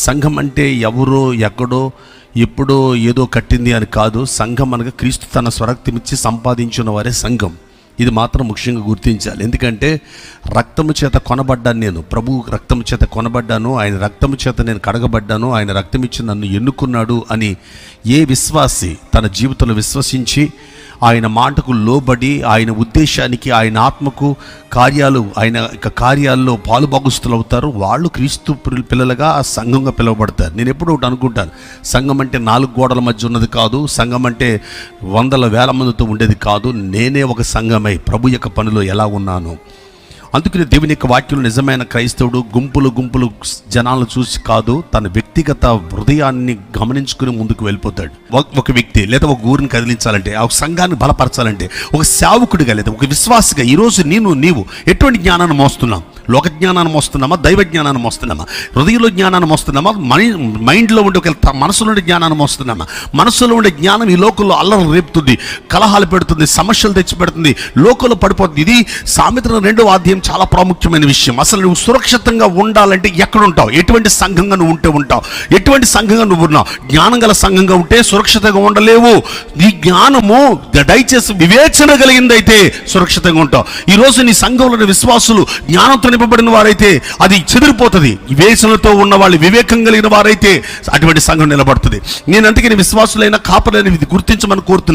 సంఘం అంటే ఎవరో ఎక్కడో ఎప్పుడో ఏదో కట్టింది అని కాదు. సంఘం అనగా క్రీస్తు తన స్వరక్తమిచ్చి సంపాదించిన వారే సంఘం. ఇది మాత్రం ముఖ్యంగా గుర్తించాలి. ఎందుకంటే రక్తము చేత కొనబడ్డాను, నేను ప్రభు రక్తము చేత కొనబడ్డాను, ఆయన రక్తము చేత నేను కడగబడ్డాను, ఆయన రక్తం ఇచ్చి నన్ను ఎన్నుకున్నాడు అని ఏ విశ్వాసి తన జీవితంలో విశ్వసించి ఆయన మాటకు లోబడి ఆయన ఉద్దేశానికి, ఆయన ఆత్మకు కార్యాలు, ఆయన కార్యాల్లో పాలుభాగస్తులు అవుతారు, వాళ్ళు క్రీస్తు పిల్లలుగా ఆ సంఘంగా పిలువబడతారు. నేను ఎప్పుడూ ఒకటి అనుకుంటాను, సంఘం అంటే 4 గోడల మధ్య ఉన్నది కాదు, సంఘం అంటే వందల వేల మందితో ఉండేది కాదు. నేనే ఒక సంఘమై ప్రభు యొక్క పనిలో ఎలా ఉన్నాను. అందుకని దేవుని యొక్క వాక్యం నిజమైన క్రైస్తవుడు గుంపులు గుంపులు జనాలను చూసి కాదు, తన వ్యక్తిగత హృదయాన్ని గమనించుకుని ముందుకు వెళ్ళిపోతాడు. ఒక వ్యక్తి లేదా ఒక ఊరిని కదిలించాలంటే, ఒక సంఘాన్ని బలపరచాలంటే, ఒక సేవకుడిగా లేదా ఒక విశ్వాసిగా ఈరోజు నీవు ఎటువంటి జ్ఞానాన్ని మోస్తున్నాం? లోక జ్ఞానాన్ని మోస్తున్నామా? దైవ జ్ఞానాన్ని మోస్తున్నామా? హృదయంలో జ్ఞానాన్ని మోస్తున్నామా? మైండ్లో ఉండే ఒక మనసులో ఉండే జ్ఞానాన్ని మోస్తున్నామా? మనసులో ఉండే జ్ఞానం ఈ లోకంలో అల్లరి రేపుతుంది, కలహాలు పెడుతుంది, సమస్యలు తెచ్చిపెడుతుంది, లోకంలో పడిపోతుంది. ఇది సామెతల 2వ అధ్యాయం చాలా ప్రాముఖ్యమైన విషయం. అసలు నువ్వు సురక్షితంగా ఉండాలంటే ఎక్కడ ఉంటావు? ఎటువంటి సంఘంగా నువ్వు ఉంటావు? ఎటువంటి సంఘంగా నువ్వు ఉన్నావు? జ్ఞానం గల సంఘంగా ఉంటే సురక్షితంగా ఉండలేవు. ఈ జ్ఞానము దయచేసి వివేచన కలిగిందైతే సురక్షితంగా ఉంటావు. ఈరోజు నీ సంఘంలోని విశ్వాసులు జ్ఞానంతో నింపబడిన వారైతే అది చెదిరిపోతుంది. వివేచనతో ఉన్న వాళ్ళు, వివేకం కలిగిన వారైతే అటువంటి సంఘం నిలబడుతుంది. నేను అందుకని విశ్వాసులైన కాపరైన ఇది గుర్తించమని కోరుతున్నాను.